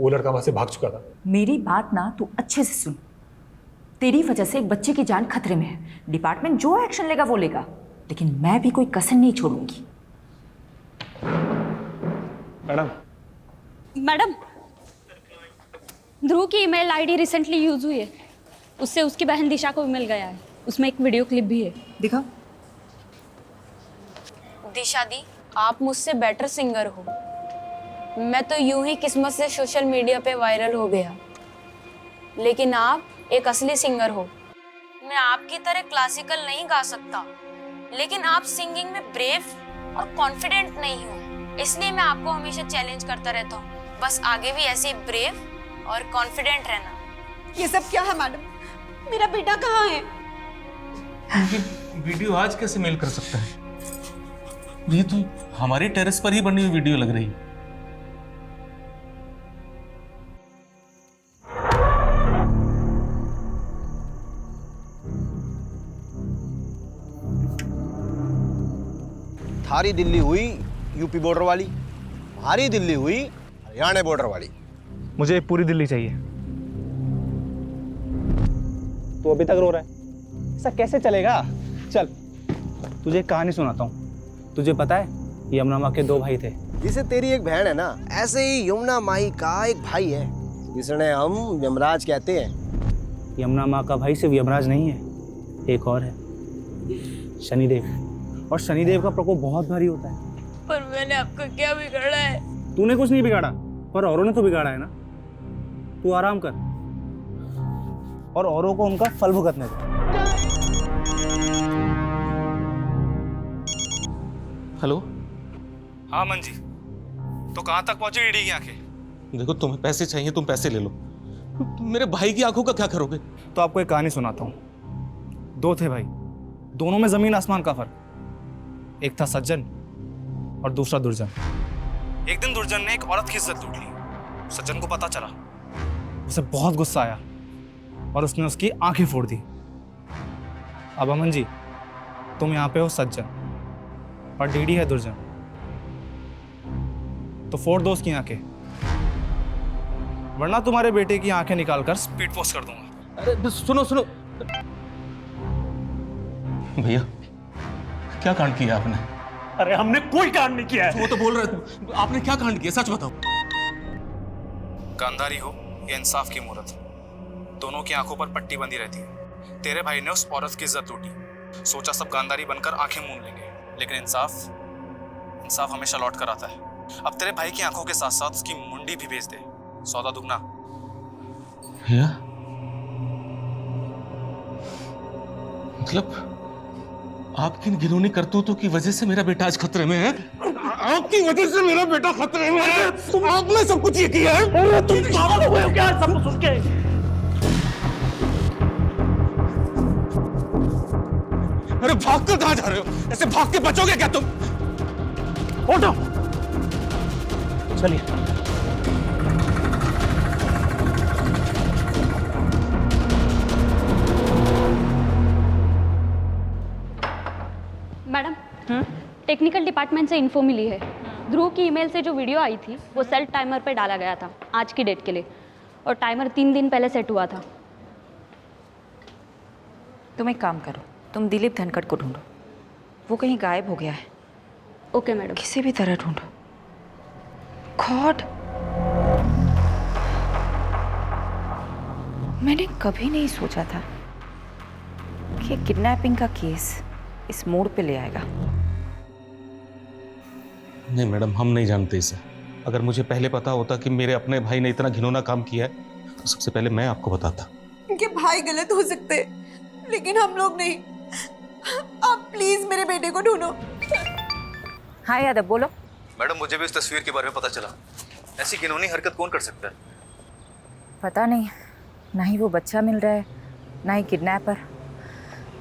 वो लड़का वहां से भाग चुका था। मेरी बात ना तू अच्छे से सुन। तेरी वजह से एक बच्चे की जान खतरे में है। डिपार्टमेंट जो एक्शन लेगा वो लेगा, लेकिन मैं भी कोई कसर नहीं छोड़ूंगी। मैडम, ध्रुव की ईमेल आईडी रिसेंटली यूज हुई है। उससे उसकी बहन दिशा को भी मिल गया है। उसमें एक वीडियो क्लिप भी है। दिखा। दिशा दी, आप मुझसे बेटर सिंगर हो। मैं तो यूं ही किस्मत से सोशल मीडिया पे वायरल हो गया, लेकिन आप एक असली सिंगर हो। मैं आपकी तरह क्लासिकल नहीं गा सकता, लेकिन आप सिंगिंग में ब्रेव और कॉन्फिडेंट नहीं हो, इसलिए मैं आपको हमेशा चैलेंज करता रहता हूँ। बस आगे भी ऐसे ब्रेव और कॉन्फिडेंट रहना। ये सब क्या है मैडम? मेरा बेटा कहाँ है? वीडियो आज कैसे मेल कर सकता है? ये तो हमारे टेरेस पर ही बनी हुई वीडियो लग रही है। थारी दिल्ली हुई यूपी बॉर्डर वाली, हमारी दिल्ली हुई हरियाणा बॉर्डर वाली। मुझे पूरी दिल्ली चाहिए। तो अभी तक रो रहा है, ऐसा कैसे चलेगा? चल तुझे एक कहानी सुनाता हूँ। तुझे पता है यमुना माँ के 2 भाई थे। जिसे तेरी एक बहन है ना, ऐसे ही यमुना माई का एक भाई है, जिसने हम यमराज कहते हैं। यमुना माँ का भाई सिर्फ यमराज नहीं है, एक और है, शनिदेव। और शनिदेव का प्रकोप बहुत भारी होता है। पर मैंने आपको क्या बिगाड़ा है? तूने कुछ नहीं बिगाड़ा, पर औरों ने तो बिगाड़ा है ना। तू आराम कर और औरों को उनका फल भुगतने दे। हेलो। हाँ मंजी, तो कहाँ तक पहुंची ईडी की आंखें? देखो तुम्हें पैसे चाहिए, तुम पैसे ले लो। मेरे भाई की आंखों का क्या करोगे? तो आपको एक कहानी सुनाता हूँ। 2 थे भाई, दोनों में जमीन आसमान का फर्क। एक था सज्जन और दूसरा दुर्जन। एक दिन दुर्जन ने एक औरत की इज्जत लूट ली। सज्जन को पता चला, उसे बहुत गुस्सा आया और उसने उसकी आंखें फोड़ दी। अब अमन जी, तुम यहाँ पे हो सज्जन और डीडी है दुर्जन, तो फोड़ दो उसकी आंखें, वरना तुम्हारे बेटे की आंखें निकालकर स्पीड पोस्ट कर दूंगा। अरे सुनो सुनो भैया, क्या कांड किया आपने? अरे हमने कोई कांड नहीं किया है। वो तो बोल रहे थे, आपने क्या कांड किया? सच बताओ। गांधारी हो या इंसाफ की मूरत, दोनों की आंखों पर पट्टी बंधी रहती है। तेरे भाई ने उस औरत की इज्जत लूटी, सोचा सब गांधारी बनकर आंखें मूंद लेंगे, लेकिन इंसाफ हमेशा लौट कर आता है। अब तेरे भाई की आंखों के साथ साथ उसकी मुंडी भी बेच दे, सौदा दुगना। भैया मतलब आपकी घिनौनी करतूतों की वजह से मेरा बेटा आज खतरे में है? आपकी वजह से मेरा बेटा खतरे में है? आपने सब कुछ ये किया है? अरे तुम पागल हो गए हो क्या सब कुछ सुन के? अरे भाग कर कहां जा रहे हो? ऐसे भाग के बचोगे क्या तुम? उठो, चलिए। मैडम, टेक्निकल डिपार्टमेंट से इन्फो मिली है। ध्रुव की ईमेल से जो वीडियो आई थी वो सेल टाइमर पे डाला गया था आज की डेट के लिए, और टाइमर 3 दिन पहले सेट हुआ था। तुम एक काम करो, तुम दिलीप धनखड़ को ढूंढो, वो कहीं गायब हो गया है। Okay madam. किसी भी तरह ढूंढो। गॉड, मैंने कभी नहीं सोचा था कि किडनैपिंग का केस इस मोड़ पे ले आएगा। नहीं मैडम, हम नहीं जानते इसे। अगर मुझे पहले पता होता कि मेरे अपने भाई ने इतना घिनौना काम किया है तो सबसे पहले मैं आपको बताता। उनके भाई गलत हो सकते लेकिन हम लोग नहीं। आप प्लीज मेरे बेटे को ढूंढो। हाँ यादव, बोलो। मैडम, मुझे भी इस तस्वीर के बारे में पता चला। ऐसी घिनौनी हरकत कौन कर सकता है? पता नहीं, ना ही वो बच्चा मिल रहा है ना ही किडनैपर।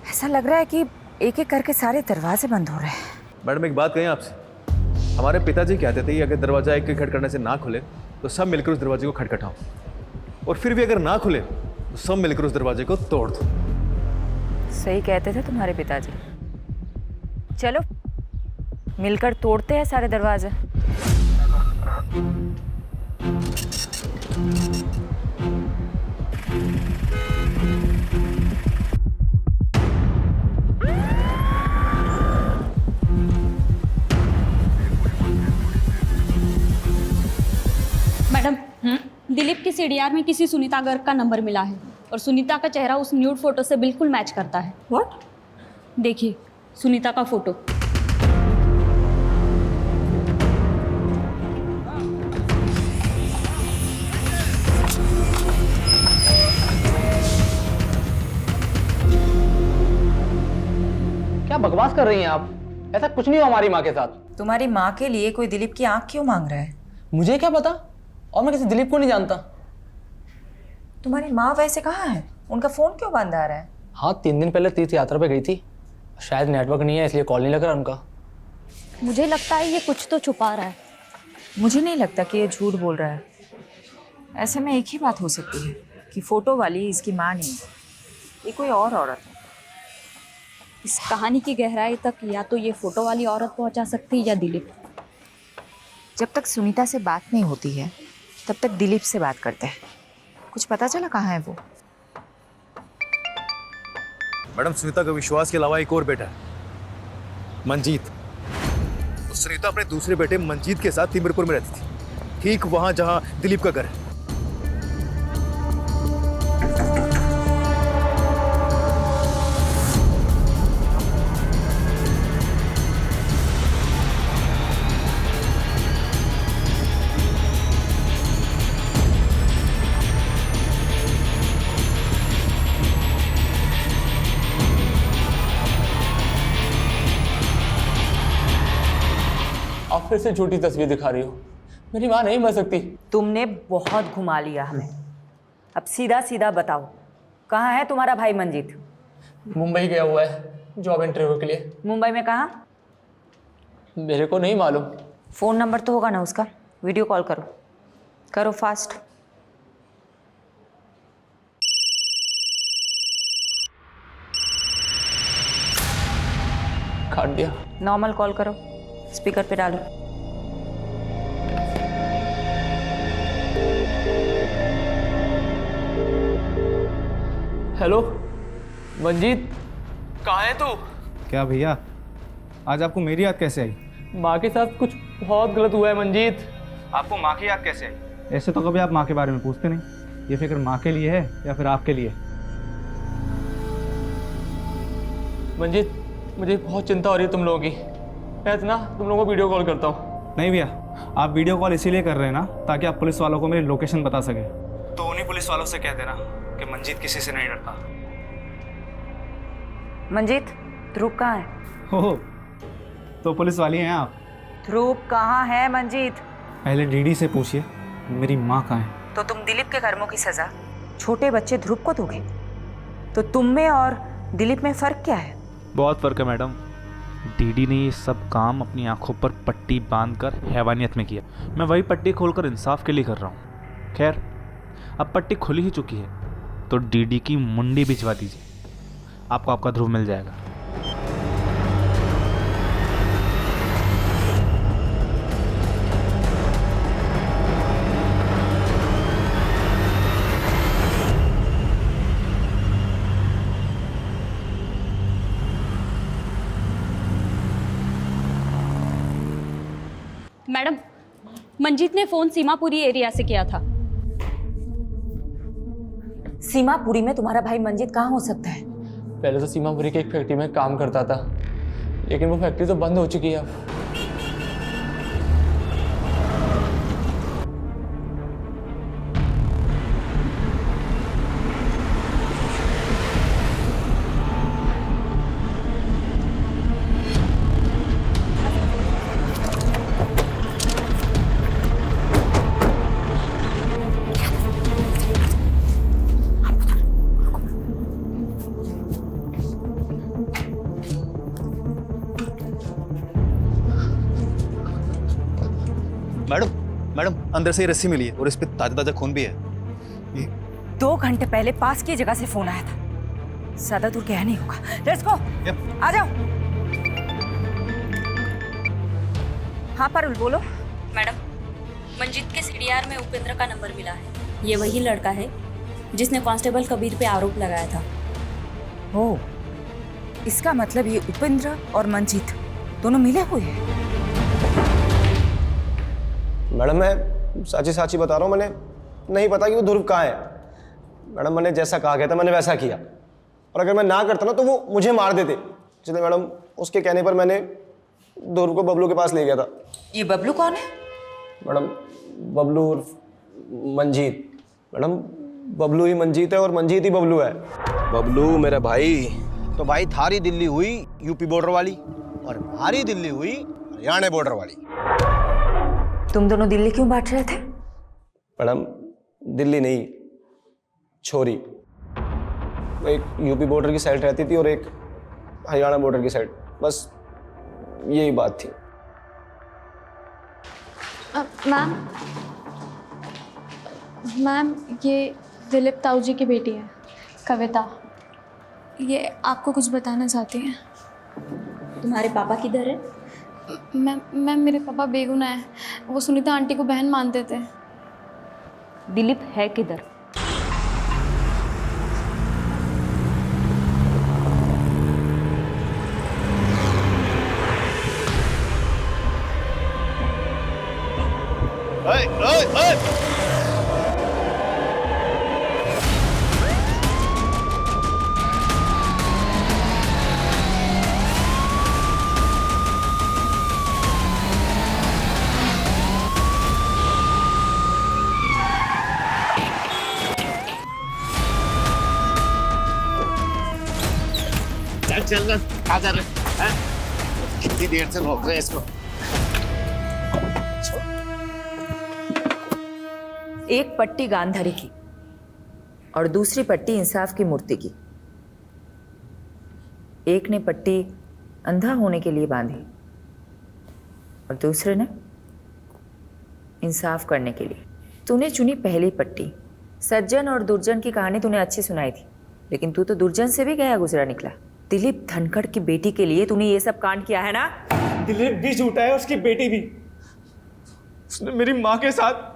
ऐसा लग रहा है कि एक एक करके सारे दरवाजे बंद हो रहे हैं। मैडम, एक बात कहें आपसे, हमारे पिताजी कहते थे अगर दरवाजा एक खटखटाने से ना खुले तो सब मिलकर उस दरवाजे को खटखटाओ, और फिर भी अगर ना खुले तो सब मिलकर उस दरवाजे को तोड़ दो। सही कहते थे तुम्हारे पिताजी। चलो मिलकर तोड़ते हैं सारे दरवाजे। मैडम, दिलीप की सीडीआर में किसी सुनीता गर्ग का नंबर मिला है और सुनीता का चेहरा उस न्यूड फोटो से बिल्कुल मैच करता है। व्हाट? देखिए सुनीता का फोटो। क्या बकवास कर रही हैं आप? ऐसा कुछ नहीं हुआ हमारी माँ के साथ। तुम्हारी माँ के लिए कोई दिलीप की आंख क्यों मांग रहा है? मुझे क्या पता, और मैं किसी दिलीप को नहीं जानता। तुम्हारी माँ वैसे कहाँ है? उनका फोन क्यों बंद आ रहा है? हाँ, 3 दिन पहले तीर्थ यात्रा पे गई थी, शायद नेटवर्क नहीं है इसलिए कॉल नहीं लग रहा उनका। मुझे लगता है ये कुछ तो छुपा रहा है। मुझे नहीं लगता कि ये झूठ बोल रहा है। ऐसे में एक ही बात हो सकती है कि फोटो वाली इसकी माँ नहीं है, ये कोई और औरत है। इस कहानी की गहराई तक या तो ये फोटो वाली औरत पहुंचा सकती है या दिलीप। जब तक सुनीता से बात नहीं होती है तब तक दिलीप से बात करते हैं। कुछ पता चला कहाँ है वो? मैडम, सुनीता का विश्वास के अलावा एक और बेटा है, मंजीत। तो सुनीता अपने दूसरे बेटे मंजीत के साथ तिमिरपुर में रहती थी, ठीक वहां जहां दिलीप का घर है। आप फिर से झूठी तस्वीर दिखा रही हो। मेरी माँ नहीं मर सकती। तुमने बहुत घुमा लिया हमें। अब सीधा सीधा बताओ, कहाँ है तुम्हारा भाई मंजीत? मुंबई गया हुआ है जॉब इंटरव्यू के लिए। मुंबई में कहाँ? मेरे को नहीं मालूम। फ़ोन नंबर तो होगा ना उसका? वीडियो कॉल करो, करो फास्ट। काट दिया। नॉर्मल कॉल करो, स्पीकर पे डालो। हेलो मंजीत, कहाँ है तू? क्या भैया, आज आपको मेरी याद कैसे आई? माँ के साथ कुछ बहुत गलत हुआ है मंजीत। आपको माँ की याद कैसे आई? ऐसे तो कभी आप माँ के बारे में पूछते नहीं। ये फिक्र माँ के लिए है या फिर आपके लिए? मंजीत, मुझे बहुत चिंता हो रही है तुम लोगों की। मैं इतना तुम लोगों को वीडियो कॉल करता हूँ। नहीं भैया, आप वीडियो कॉल इसीलिए कर रहे हैं ना ताकि आप पुलिस वालों को मेरी लोकेशन बता सके। तो उन्हीं पुलिस वालों से कह देना कि मंजीत किसी से नहीं डरता। मंजीत, ध्रुव कहाँ है? हो तो पुलिस वाली हैं आप? ध्रुव कहाँ है मंजीत? पहले डीडी से पूछिए मेरी माँ कहाँ है। तो तुम दिलीप के कर्मों की सजा छोटे बच्चे ध्रुव को दोगे? तो तुम में और दिलीप में फ़र्क क्या है? बहुत फ़र्क है मैडम। डीडी ने ये सब काम अपनी आंखों पर पट्टी बांधकर हैवानियत में किया। मैं वही पट्टी खोलकर इंसाफ के लिए कर रहा हूँ। खैर, अब पट्टी खुली ही चुकी है तो डीडी की मुंडी भिजवा दीजिए, आपको आपका ध्रुव मिल जाएगा। मंजीत ने फोन सीमापुरी एरिया से किया था। सीमापुरी में तुम्हारा भाई मंजीत कहाँ हो सकता है? पहले तो सीमापुरी की एक फैक्ट्री में काम करता था, लेकिन वो फैक्ट्री तो बंद हो चुकी है अब। मैडम अंदर से ही रस्सी मिली है और इस पे ताजा ताजा खून भी है। 2 घंटे पहले पास की जगह से फोन आया था, ज्यादा दूर गया नहीं होगा। लेट्स गो, आ जाओ। हाँ पारुल बोलो। मैडम, मंजीत के सीडीआर में उपेंद्र का नंबर मिला है। ये वही लड़का है जिसने कांस्टेबल कबीर पे आरोप लगाया था। ओ, इसका मतलब ये उपेंद्र और मंजीत दोनों मिले हुए हैं। मैडम मैं साची बता रहा हूँ, मैंने नहीं पता कि वो ध्रुव कहाँ है। मैडम मैंने जैसा कहा गया था मैंने वैसा किया, और अगर मैं ना करता ना तो वो मुझे मार देते। इसलिए मैडम उसके कहने पर मैंने ध्रुव को बबलू के पास ले गया था। ये बबलू कौन है? मैडम बबलू उर्फ मंजीत। मैडम बबलू ही मंजीत है और मंजीत ही बबलू है। बबलू मेरा भाई, तो भाई थारी दिल्ली हुई यूपी बॉर्डर वाली और हमारी दिल्ली हुई हरियाणा बॉर्डर वाली। तुम दोनों दिल्ली क्यों बांट रहे थे? मैडम दिल्ली नहीं, छोरी। एक यूपी बॉर्डर की साइड रहती थी और एक हरियाणा बॉर्डर की साइड, बस यही बात थी। मैम ये दिलीप ताऊ जी की बेटी है, कविता। ये आपको कुछ बताना चाहती हैं। तुम्हारे पापा किधर है? मैम मेरे पापा बेगुनाह है, वो सुनीता आंटी को बहन मानते थे। दिलीप है किधर? चल क्या कर रहे हैं? कितनी देर से रोक रहे हैं इसको? एक पट्टी गांधारी की और दूसरी पट्टी इंसाफ की मूर्ति की। एक ने पट्टी अंधा होने के लिए बांधी और दूसरे ने इंसाफ करने के लिए। तूने चुनी पहली पट्टी। सज्जन और दुर्जन की कहानी तूने अच्छी सुनाई थी, लेकिन तू तो दुर्जन से भी गया गुजरा निकला। दिलीप धनखड़ की बेटी के लिए तूने ये सब कांड किया है ना? दिलीप भी झूठा है, उसकी बेटी भी। उसने मेरी माँ के साथ।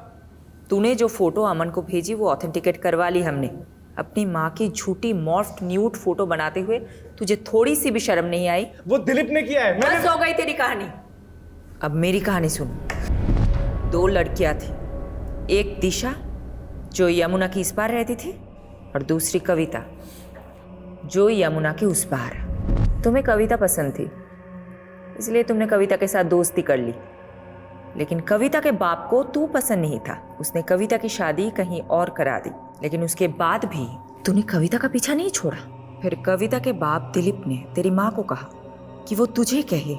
तूने जो फोटो अमन को भेजी वो ऑथेंटिकेट करवा ली हमने। अपनी माँ की झूठी मॉर्फ्ड न्यूड फोटो बनाते हुए तुझे थोड़ी सी भी शर्म नहीं आई? वो दिलीप ने किया है। बस हो गई तेरी कहानी, अब मेरी कहानी सुन। 2 लड़कियां थी, एक दिशा जो यमुना की इस पार रहती थी और दूसरी कविता जो यमुना के उस पार। तुम्हें कविता पसंद थी, इसलिए तुमने कविता के साथ दोस्ती कर ली, लेकिन कविता के बाप को तू पसंद नहीं था। उसने कविता की शादी कहीं और करा दी, लेकिन उसके बाद भी तूने कविता का पीछा नहीं छोड़ा। फिर कविता के बाप दिलीप ने तेरी माँ को कहा कि वो तुझे कहे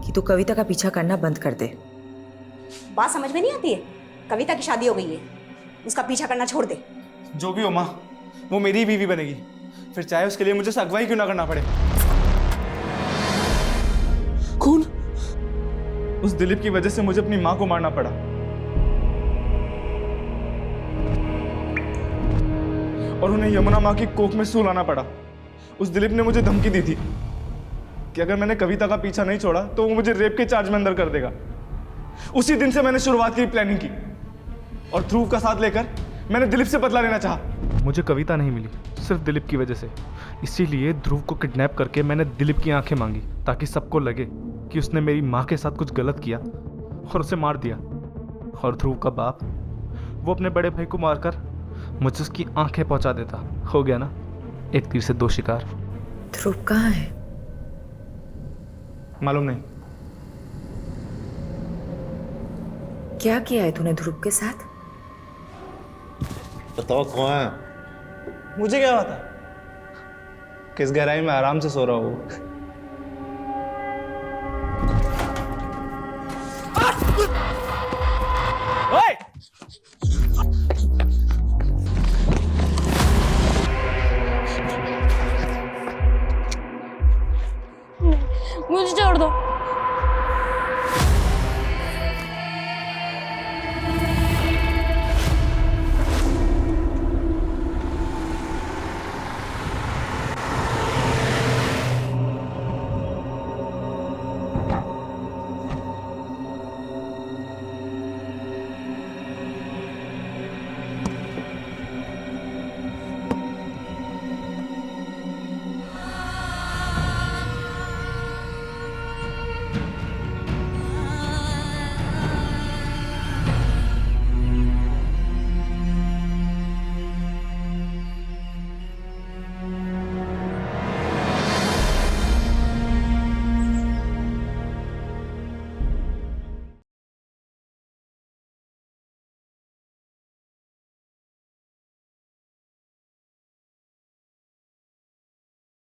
कि तू कविता का पीछा करना बंद कर दे। बात समझ में नहीं आती है? कविता की शादी हो गई है, उसका पीछा करना छोड़ दे। जो भी हो माँ, वो मेरी बीवी बनेगी, फिर चाहे उसके लिए मुझे अगवाई क्यों ना करना पड़े। कौन? उस दिलीप की वजह से मुझे अपनी माँ को मारना पड़ा। और उन्हें यमुना माँ की कोख में सुलाना पड़ा। उस दिलीप ने मुझे धमकी दी थी कि अगर मैंने कविता का पीछा नहीं छोड़ा तो वो मुझे रेप के चार्ज में अंदर कर देगा। उसी दिन से मैंने शुरुआत की प्लानिंग की और ध्रुव का साथ लेकर मैंने दिलीप से बदला लेना चाहा। मुझे कविता नहीं मिली सिर्फ दिलीप की वजह से, इसीलिए ध्रुव को किडनैप करके मैंने दिलीप की आंखें मांगी ताकि सबको लगे कि उसने मेरी माँ के साथ कुछ गलत किया और उसे मार दिया। और ध्रुव का बाप, वो अपने बड़े भाई को मारकर मुझे उसकी आंखें पहुंचा देता। हो गया ना, एक तीर से दो शिकार। ध्रुव कहाँ है? मालूम नहीं। क्या किया है तूने ध्रुव के साथ? बताओ कौन है? मुझे क्या पता, किस गहराई में आराम से सो रहा हूँ।